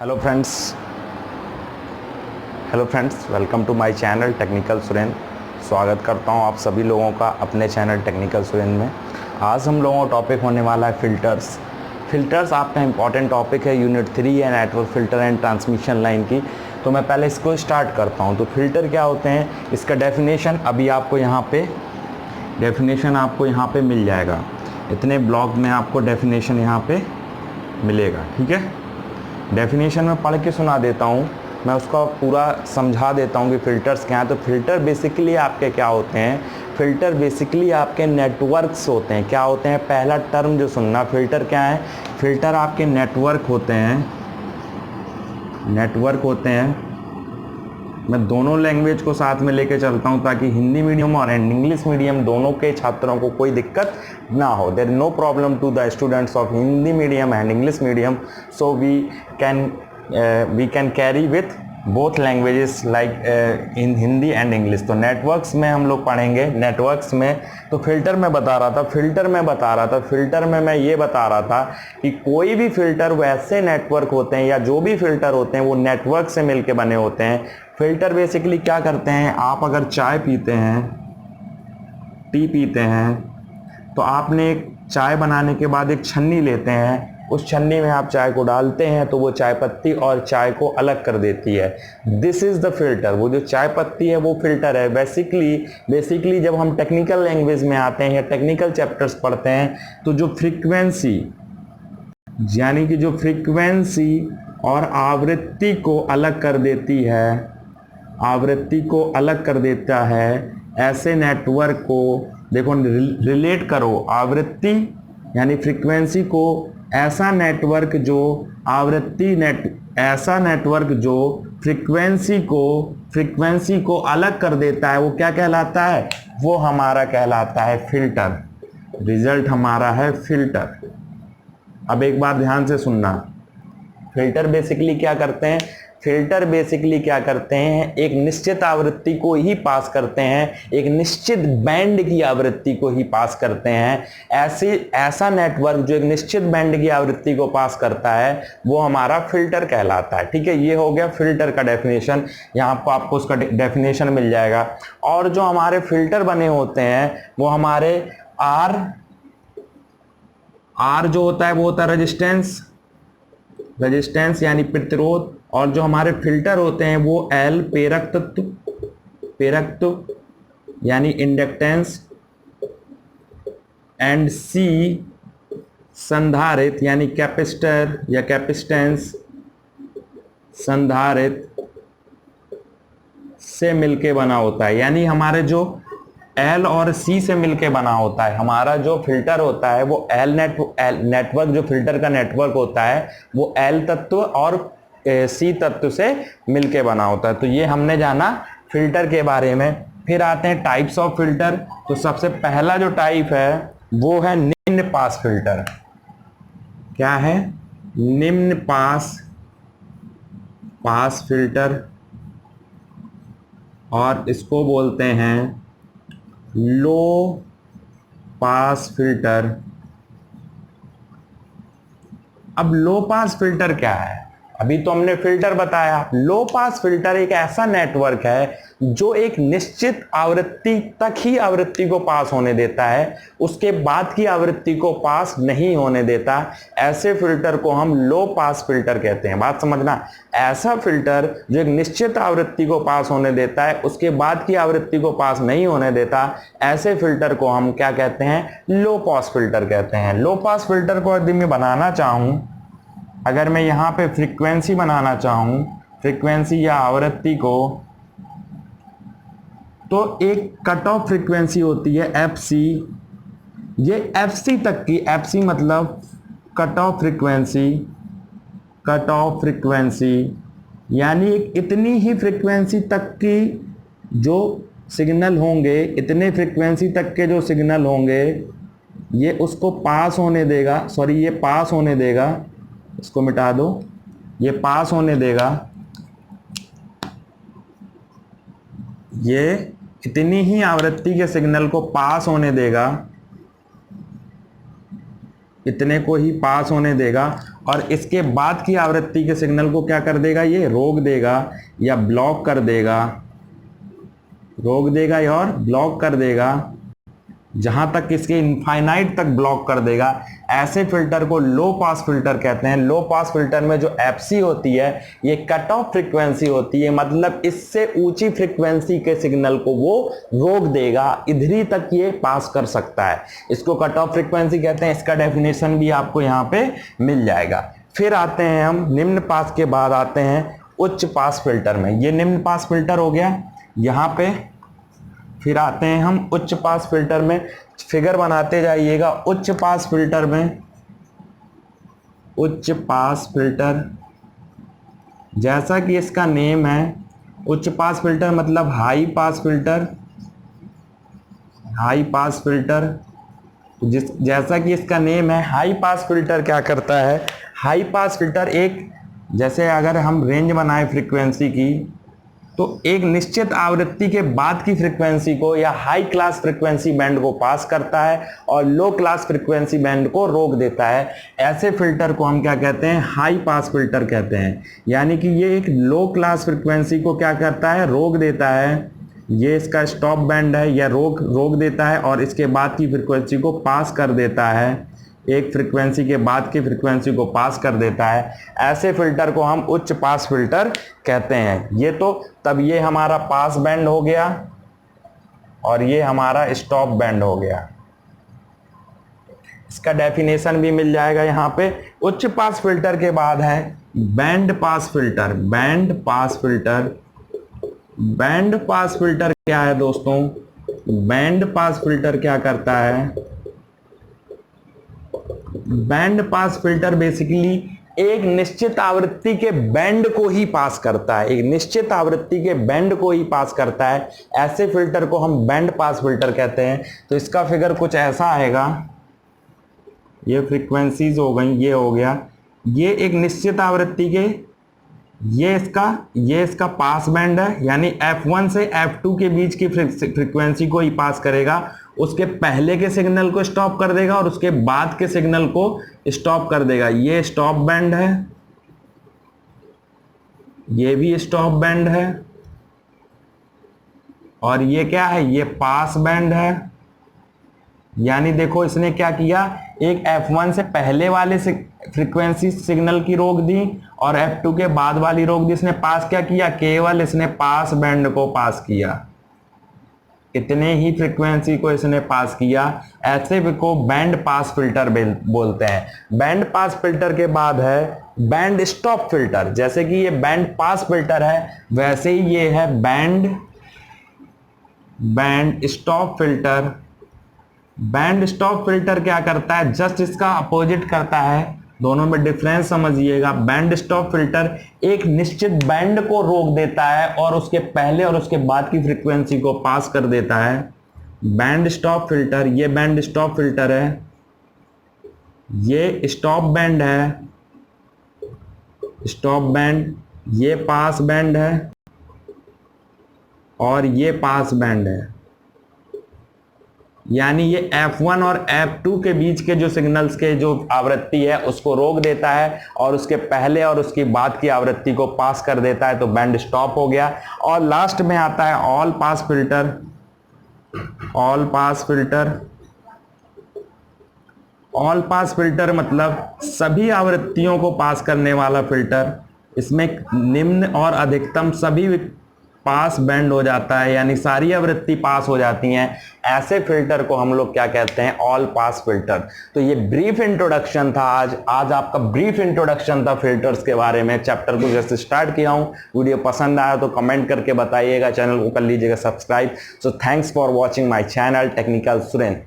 Hello friends, welcome to my channel technical Suren. स्वागत करता हूं आप सभी लोगों का अपने चैनल टेक्निकल सुरेन में। आज हम लोगों का टॉपिक होने वाला है फ़िल्टर्स आपका इम्पॉर्टेंट टॉपिक है यूनिट 3 है network filter and transmission line की। तो मैं पहले इसको स्टार्ट करता हूँ। तो फ़िल्टर क्या होते हैं, इसका डेफिनेशन अभी आपको यहाँ पे मिल जाएगा। इतने ब्लॉक में आपको डेफिनेशन यहाँ पे मिलेगा, ठीक है। डेफिनेशन में पढ़ के सुना देता हूँ, मैं उसका पूरा समझा देता हूँ कि फ़िल्टर्स क्या हैं। तो फ़िल्टर बेसिकली आपके क्या होते हैं, फ़िल्टर बेसिकली आपके नेटवर्क्स होते हैं। क्या होते हैं, पहला टर्म जो सुनना, फ़िल्टर क्या है, फ़िल्टर आपके नेटवर्क होते हैं। मैं दोनों लैंग्वेज को साथ में लेके चलता हूँ ताकि हिंदी मीडियम और इंग्लिश मीडियम दोनों के छात्रों को कोई दिक्कत ना हो। There is no problem to the students of Hindi medium and English medium, so we can carry with both languages like in Hindi and English. तो नेटवर्क्स में हम लोग पढ़ेंगे। नेटवर्क्स में तो फ़िल्टर में बता रहा था, फ़िल्टर में मैं ये बता रहा था कि कोई भी फ़िल्टर वैसे नेटवर्क होते हैं या जो भी फ़िल्टर होते हैं वो नेटवर्क से मिलके बने होते हैं। फ़िल्टर बेसिकली क्या करते हैं, आप अगर चाय पीते हैं, टी पीते हैं, तो आपने एक चाय बनाने के बाद एक छन्नी लेते हैं, उस छन्नी में आप चाय को डालते हैं तो वो चाय पत्ती और चाय को अलग कर देती है। This is the filter. वो जो चाय पत्ती है वो फिल्टर है। बेसिकली जब हम टेक्निकल लैंग्वेज में आते हैं या टेक्निकल चैप्टर्स पढ़ते हैं तो जो फ्रीक्वेंसी यानी कि जो फ्रीक्वेंसी और आवृत्ति को अलग कर देती है, आवृत्ति को अलग कर देता है, ऐसे नेटवर्क को देखो, रिलेट करो आवृत्ति यानी फ्रीक्वेंसी को, ऐसा नेटवर्क जो ऐसा नेटवर्क जो फ्रीक्वेंसी को अलग कर देता है वो क्या कहलाता है, वो हमारा कहलाता है फिल्टर। रिजल्ट हमारा है फिल्टर। अब एक बार ध्यान से सुनना, फिल्टर बेसिकली क्या करते हैं, एक निश्चित आवृत्ति को ही पास करते हैं, एक निश्चित बैंड की आवृत्ति को ही पास करते हैं। ऐसा नेटवर्क जो एक निश्चित बैंड की आवृत्ति को पास करता है वो हमारा फिल्टर कहलाता है, ठीक है। ये हो गया फिल्टर का डेफिनेशन। यहाँ पर आपको उसका डेफिनेशन मिल जाएगा। और जो हमारे फिल्टर बने होते हैं वो हमारे आर जो होता है वो होता है रेजिस्टेंस यानी प्रतिरोध, और जो हमारे फिल्टर होते हैं वो एल प्रेरकत्व यानी इंडक्टेंस, एंड सी संधारित्र यानी कैपेसिटर या कैपेसिटेंस, संधारित्र से मिलके बना होता है। यानी हमारे जो एल और सी से मिलके बना होता है, हमारा जो फिल्टर होता है वो नेटवर्क जो फिल्टर का नेटवर्क होता है वो एल तत्व और सी तत्व से मिलके बना होता है। तो ये हमने जाना फिल्टर के बारे में। फिर आते हैं टाइप्स ऑफ फिल्टर। तो सबसे पहला जो टाइप है वो है निम्न पास फिल्टर। क्या है, निम्न पास फिल्टर, और इसको बोलते हैं लो पास फिल्टर। अब लो पास फिल्टर क्या है, अभी तो हमने फिल्टर बताया। लो पास फिल्टर एक ऐसा नेटवर्क है जो एक निश्चित आवृत्ति तक ही आवृत्ति को पास होने देता है, उसके बाद की आवृत्ति को पास नहीं होने देता। ऐसे फिल्टर को हम लो पास फिल्टर कहते हैं। बात समझना, ऐसा फिल्टर जो एक निश्चित आवृत्ति को पास होने देता है, उसके बाद की आवृत्ति को पास नहीं होने देता, ऐसे फिल्टर को हम क्या कहते हैं, लो पास फिल्टर कहते हैं। लो पास फिल्टर को यदि मैं बनाना चाहूं, अगर मैं यहाँ पे फ्रीक्वेंसी बनाना चाहूं, फ्रीक्वेंसी या आवृत्ति को, तो एक कट ऑफ फ्रीक्वेंसी होती है FC। ये FC तक की, FC मतलब कट ऑफ फ्रीक्वेंसी यानी इतनी ही फ्रीक्वेंसी तक की जो सिग्नल होंगे, इतने फ्रीक्वेंसी तक के जो सिग्नल होंगे ये उसको पास होने देगा, ये पास होने देगा, इसको मिटा दो, ये पास होने देगा, ये इतनी ही आवृत्ति के सिग्नल को पास होने देगा, इतने को ही पास होने देगा, और इसके बाद की आवृत्ति के सिग्नल को क्या कर देगा, ये रोक देगा या ब्लॉक कर देगा, रोक देगा या और ब्लॉक कर देगा, जहां तक इसके इनफाइनाइट तक ब्लॉक कर देगा। ऐसे फिल्टर को लो पास फिल्टर कहते हैं। लो पास फिल्टर में जो एफसी होती है ये कट ऑफ फ्रीक्वेंसी होती है, मतलब इससे ऊंची फ्रीक्वेंसी के सिग्नल को वो रोक देगा, इधरी तक ये पास कर सकता है, इसको कट ऑफ फ्रीक्वेंसी कहते हैं। इसका डेफिनेशन भी आपको यहाँ पे मिल जाएगा। फिर आते हैं हम निम्न पास के बाद आते हैं उच्च पास फिल्टर में। ये निम्न पास फिल्टर हो गया यहाँ पे। फिर आते हैं हम उच्च पास फिल्टर में, फिगर बनाते जाइएगा। उच्च पास फिल्टर में, उच्च पास फिल्टर जैसा कि इसका नेम है, उच्च पास फिल्टर मतलब high pass filter, high pass filter. जैसा कि इसका नेम है, हाई पास फिल्टर क्या करता है, हाई पास फिल्टर एक, जैसे अगर हम रेंज बनाए फ्रीक्वेंसी की, तो एक निश्चित आवृत्ति के बाद की फ्रीक्वेंसी को या हाई क्लास फ्रीक्वेंसी बैंड को पास करता है और लो क्लास फ्रीक्वेंसी बैंड को रोक देता है। ऐसे फिल्टर को हम क्या कहते हैं, हाई पास फिल्टर कहते हैं। यानी कि ये एक लो क्लास फ्रीक्वेंसी को क्या करता है, रोक देता है। ये इसका स्टॉप बैंड है, या रोक देता है और इसके बाद की फ्रीक्वेंसी को पास कर देता है, एक फ्रीक्वेंसी के बाद की फ्रीक्वेंसी को पास कर देता है। ऐसे फिल्टर को हम उच्च पास फिल्टर कहते हैं। ये तो तब ये हमारा पास बैंड हो गया और ये हमारा स्टॉप बैंड हो गया। इसका डेफिनेशन भी मिल जाएगा यहाँ पे। उच्च पास फिल्टर के बाद है band pass filter. Band pass filter, band pass filter क्या है दोस्तों, बैंड पास फिल्टर क्या करता है, बैंड पास फिल्टर बेसिकली एक निश्चित आवृत्ति के बैंड को ही पास करता है, एक निश्चित आवृत्ति के बैंड को ही पास करता है। ऐसे फिल्टर को हम बैंड पास फिल्टर कहते हैं। तो इसका फिगर कुछ ऐसा आएगा, ये फ्रीक्वेंसीज हो गई, ये हो गया, ये एक निश्चित आवृत्ति के, ये इसका पास बैंड है, यानी F1 से F2 के बीच की फ्रीक्वेंसी को ही पास करेगा, उसके पहले के सिग्नल को स्टॉप कर देगा और उसके बाद के सिग्नल को स्टॉप कर देगा। ये स्टॉप बैंड है, ये भी स्टॉप बैंड है, और ये क्या है, ये पास बैंड है। यानी देखो इसने क्या किया, एक F1 से पहले वाले फ्रीक्वेंसी सिग्नल की रोक दी और F2 के बाद वाली रोक दी। इसने पास क्या किया, केवल इसने पास बैंड को पास किया, इतने ही फ्रीक्वेंसी को इसने पास किया। ऐसे को बैंड पास फिल्टर बोलते हैं। बैंड पास फिल्टर के बाद है बैंड स्टॉप फिल्टर। जैसे कि ये बैंड पास फिल्टर है, वैसे ही ये है band stop filter. Band stop filter क्या करता है, जस्ट इसका अपोजिट करता है, दोनों में डिफरेंस समझिएगा। बैंड स्टॉप फिल्टर एक निश्चित बैंड को रोक देता है और उसके पहले और उसके बाद की फ्रीक्वेंसी को पास कर देता है। बैंड स्टॉप फिल्टर, ये बैंड स्टॉप फिल्टर है, ये स्टॉप बैंड है, स्टॉप बैंड, ये पास बैंड है और ये पास बैंड है। यानी ये F1 और F2 के बीच के जो सिग्नल्स के जो आवृत्ति है उसको रोक देता है और उसके पहले और उसकी बाद की आवृत्ति को पास कर देता है, तो बैंड स्टॉप हो गया। और लास्ट में आता है all pass filter. All pass filter, all pass filter मतलब सभी आवृत्तियों को पास करने वाला फिल्टर। इसमें निम्न और अधिकतम सभी पास बैंड हो जाता है, यानी सारी आवृत्ति पास हो जाती हैं। ऐसे फिल्टर को हम लोग क्या कहते हैं, ऑल पास फिल्टर। तो ये ब्रीफ इंट्रोडक्शन था आज आपका ब्रीफ इंट्रोडक्शन था फिल्टर्स के बारे में। चैप्टर को जैसे स्टार्ट किया हूं, वीडियो पसंद आया तो कमेंट करके बताइएगा, चैनल को कर लीजिएगा subscribe. So thanks for watching my channel technical Suren.